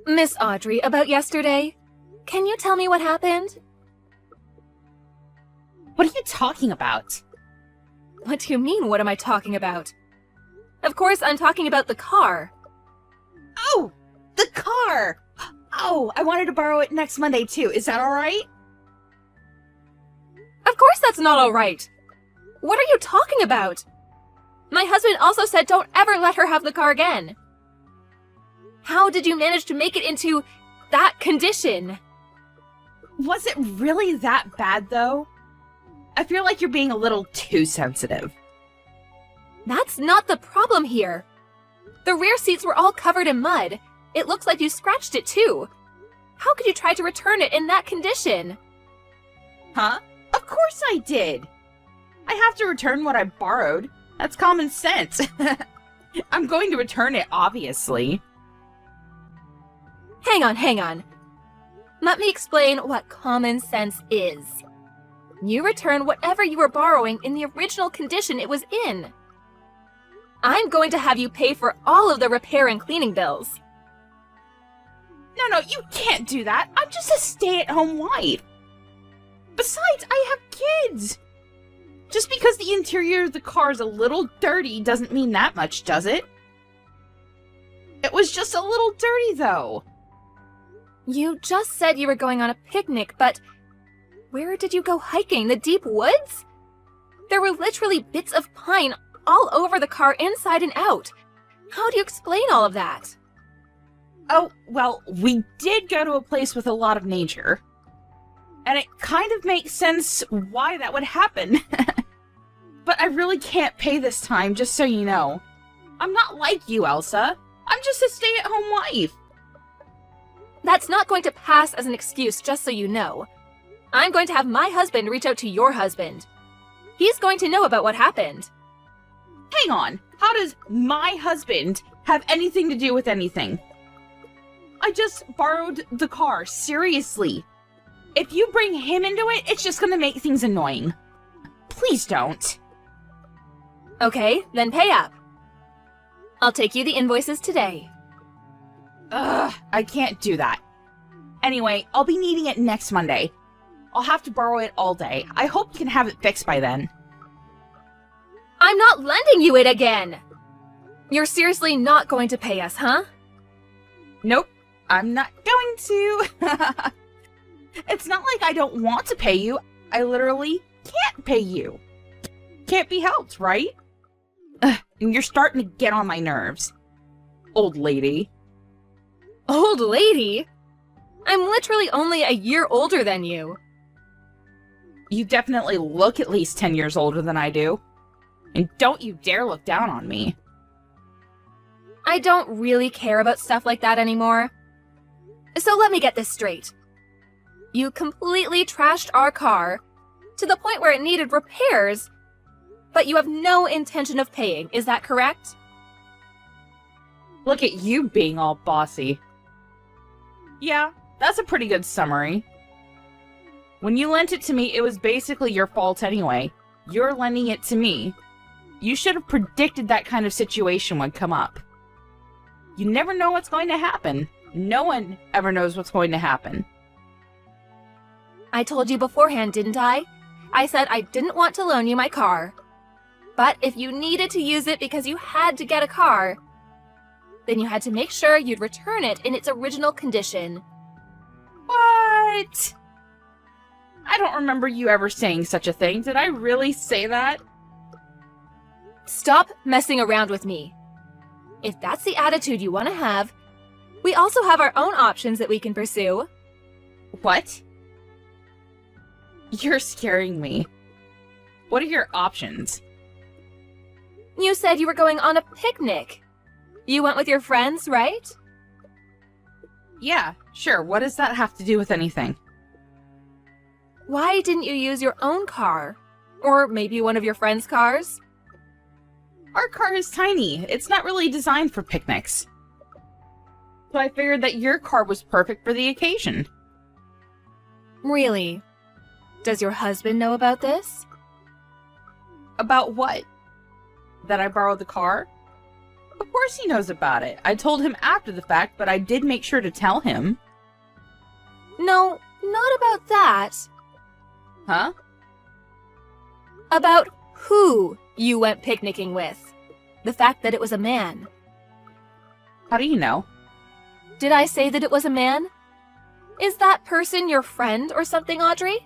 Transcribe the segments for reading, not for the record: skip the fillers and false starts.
Miss Audrey, about yesterday. Can you tell me what happened? What are you talking about? What do you mean, what am I talking about? Of course, I'm talking about the car. Oh, the car! Oh, I wanted to borrow it next Monday too. Is that alright? Of course that's not all right. What are you talking about? My husband also said don't ever let her have the car again. How did you manage to make it into that condition? Was it really that bad, though? I feel like you're being a little too sensitive. That's not the problem here. The rear seats were all covered in mud. It looks like you scratched it too. How could you try to return it in that condition? Huh? Of course I did! I have to return what I borrowed. That's common sense. I'm going to return it, obviously. Hang on. Let me explain what common sense is. You return whatever you were borrowing in the original condition it was in. I'm going to have you pay for all of the repair and cleaning bills. No, you can't do that. I'm just a stay-at-home wife. Besides, I have kids. Just because the interior of the car is a little dirty doesn't mean that much, does it? It was just a little dirty, though. You just said you were going on a picnic, but where did you go hiking? The deep woods? There were literally bits of pine all over the car inside and out. How do you explain all of that? Oh, well, we did go to a place with a lot of nature. And it kind of makes sense why that would happen. But I really can't pay this time, just so you know. I'm not like you, Elsa. I'm just a stay-at-home wife. That's not going to pass as an excuse, just so you know. I'm going to have my husband reach out to your husband. He's going to know about what happened. Hang on. How does my husband have anything to do with anything? I just borrowed the car, seriously. If you bring him into it, it's just gonna make things annoying. Please don't. Okay, then pay up. I'll take you the invoices today. Ugh, I can't do that. Anyway, I'll be needing it next Monday. I'll have to borrow it all day. I hope you can have it fixed by then. I'm not lending you it again! You're seriously not going to pay us, huh? Nope, I'm not going to. It's not like I don't want to pay you. I literally can't pay you. Can't be helped, right? Ugh, and you're starting to get on my nerves. Old lady. Old lady? I'm literally only a year older than you. You definitely look at least 10 years older than I do. And don't you dare look down on me. I don't really care about stuff like that anymore. So let me get this straight. You completely trashed our car to the point where it needed repairs, but you have no intention of paying, is that correct? Look at you being all bossy. Yeah, that's a pretty good summary. When you lent it to me, it was basically your fault anyway. You're lending it to me. You should have predicted that kind of situation would come up. You never know what's going to happen. No one ever knows what's going to happen. I told you beforehand, didn't I? I said I didn't want to loan you my car. But if you needed to use it because you had to get a car, then you had to make sure you'd return it in its original condition. What? I don't remember you ever saying such a thing. Did I really say that? Stop messing around with me. If that's the attitude you want to have, we also have our own options that we can pursue. What? You're scaring me. What are your options? You said you were going on a picnic. You went with your friends, right? Yeah, sure. What does that have to do with anything? Why didn't you use your own car? Or maybe one of your friends' cars? Our car is tiny. It's not really designed for picnics. So I figured that your car was perfect for the occasion. Really? Does your husband know about this? About what? That I borrowed the car? Of course he knows about it. I told him after the fact, but I did make sure to tell him. No, not about that. Huh? About who you went picnicking with. The fact that it was a man. How do you know? Did I say that it was a man? Is that person your friend or something, Audrey?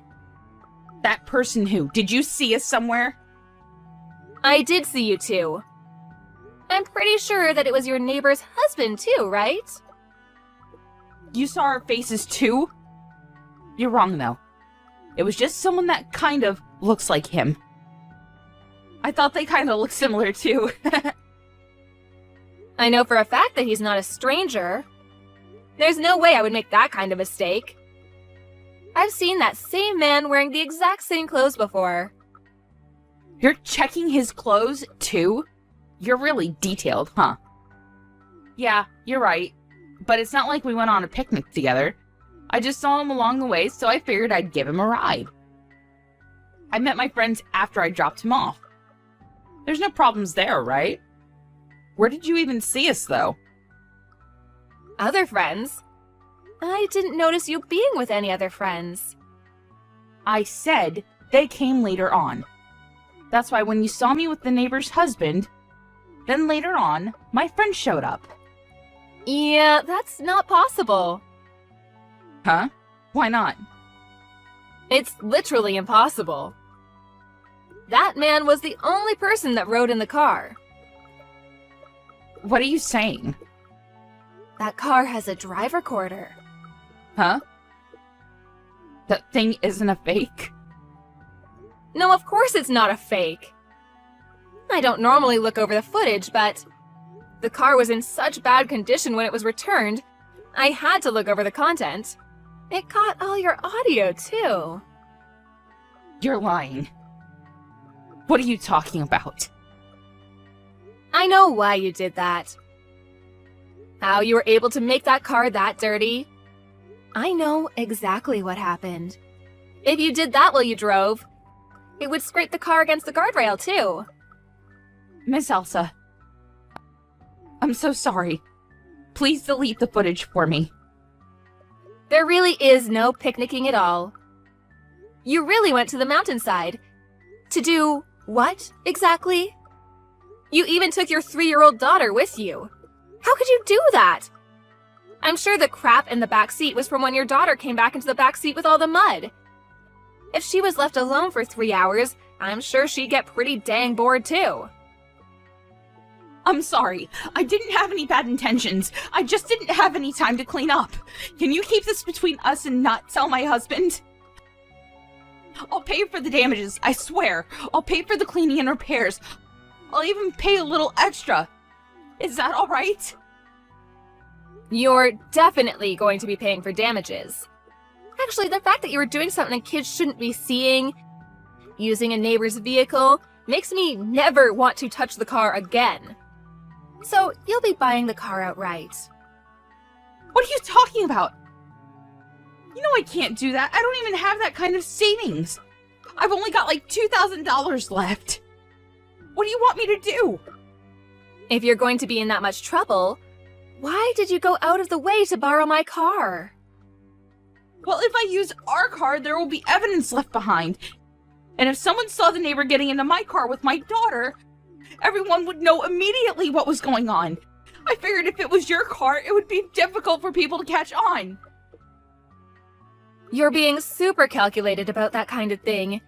That person who? Did you see us somewhere? I did see you two. I'm pretty sure that it was your neighbor's husband too, right? You saw our faces too? You're wrong, though. It was just someone that kind of looks like him. I thought they kind of looked similar too. I know for a fact that he's not a stranger. There's no way I would make that kind of mistake. I've seen that same man wearing the exact same clothes before. You're checking his clothes too? You're really detailed, huh? Yeah, you're right. But it's not like we went on a picnic together. I just saw him along the way, so I figured I'd give him a ride. I met my friends after I dropped him off. There's no problems there, right? Where did you even see us, though? Other friends? I didn't notice you being with any other friends. I said they came later on. That's why when you saw me with the neighbor's husband, then later on, my friend showed up. Yeah, that's not possible. Huh? Why not? It's literally impossible. That man was the only person that rode in the car. What are you saying? That car has a drive recorder. Huh? That thing isn't a fake? No, of course it's not a fake. I don't normally look over the footage, but the car was in such bad condition when it was returned, I had to look over the content. It caught all your audio, too. You're lying. What are you talking about? I know why you did that. How you were able to make that car that dirty. I know exactly what happened. If you did that while you drove, it would scrape the car against the guardrail, too. Miss Elsa, I'm so sorry. Please delete the footage for me. There really is no picnicking at all. You really went to the mountainside. To do what, exactly? You even took your 3-year-old daughter with you. How could you do that? I'm sure the crap in the back seat was from when your daughter came back into the back seat with all the mud. If she was left alone for 3 hours, I'm sure she'd get pretty dang bored too. I'm sorry. I didn't have any bad intentions. I just didn't have any time to clean up. Can you keep this between us and not tell my husband? I'll pay for the damages, I swear. I'll pay for the cleaning and repairs. I'll even pay a little extra. Is that all right? You're definitely going to be paying for damages. Actually, the fact that you were doing something kids shouldn't be seeing, using a neighbor's vehicle, makes me never want to touch the car again. So you'll be buying the car outright. What are you talking about? You know I can't do that. I don't even have that kind of savings. I've only got like $2,000 left. What do you want me to do? If you're going to be in that much trouble, why did you go out of the way to borrow my car? Well, if I use our car, there will be evidence left behind. And if someone saw the neighbor getting into my car with my daughter, everyone would know immediately what was going on. I figured if it was your car, it would be difficult for people to catch on. You're being super calculated about that kind of thing.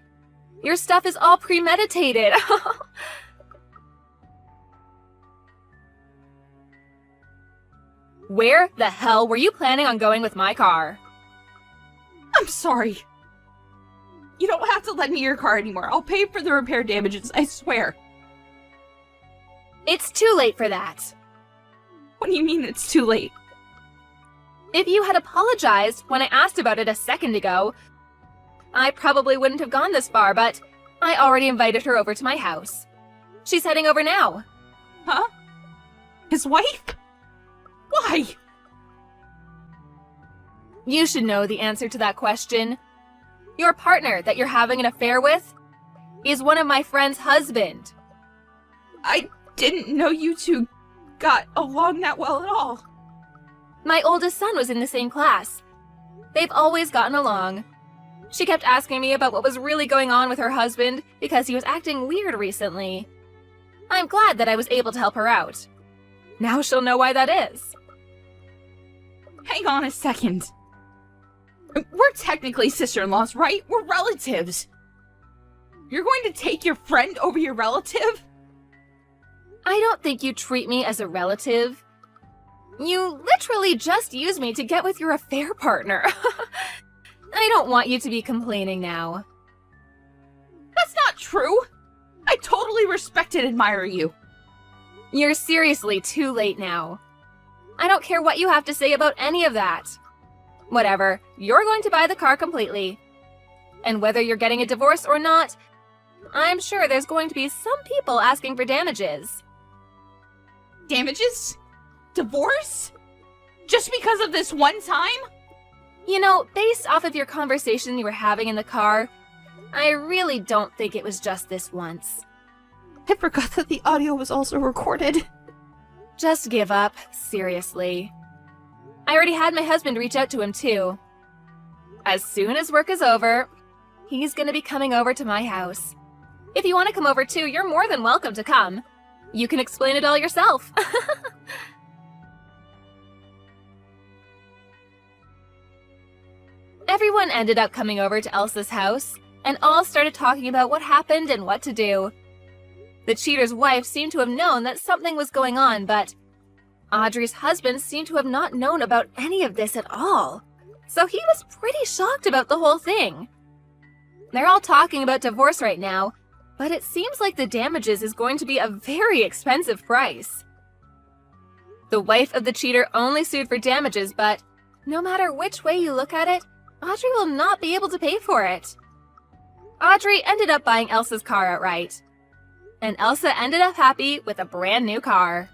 Your stuff is all premeditated. Where the hell were you planning on going with my car? I'm sorry. You don't have to lend me your car anymore. I'll pay for the repair damages, I swear. It's too late for that. What do you mean it's too late? If you had apologized when I asked about it a second ago, I probably wouldn't have gone this far, but I already invited her over to my house. She's heading over now. Huh? His wife? Why? You should know the answer to that question. Your partner that you're having an affair with is one of my friend's husband. I didn't know you two got along that well at all. My oldest son was in the same class. They've always gotten along. She kept asking me about what was really going on with her husband because he was acting weird recently. I'm glad that I was able to help her out. Now she'll know why that is. Hang on a second. We're technically sister-in-laws, right? We're relatives. You're going to take your friend over your relative? I don't think you treat me as a relative. You literally just use me to get with your affair partner. I don't want you to be complaining now. That's not true. I totally respect and admire you. You're seriously too late now. I don't care what you have to say about any of that. Whatever, you're going to buy the car completely. And whether you're getting a divorce or not, I'm sure there's going to be some people asking for damages. Damages? Divorce? Just because of this one time? You know, based off of your conversation you were having in the car, I really don't think it was just this once. I forgot that the audio was also recorded. Just give up, seriously. I already had my husband reach out to him too. As soon as work is over, he's gonna be coming over to my house. If you want to come over too, you're more than welcome to come. You can explain it all yourself. Everyone ended up coming over to Elsa's house, and all started talking about what happened and what to do. The cheater's wife seemed to have known that something was going on, but Audrey's husband seemed to have not known about any of this at all. So he was pretty shocked about the whole thing. They're all talking about divorce right now, but it seems like the damages is going to be a very expensive price. The wife of the cheater only sued for damages, but no matter which way you look at it, Audrey will not be able to pay for it. Audrey ended up buying Elsa's car outright. And Elsa ended up happy with a brand new car.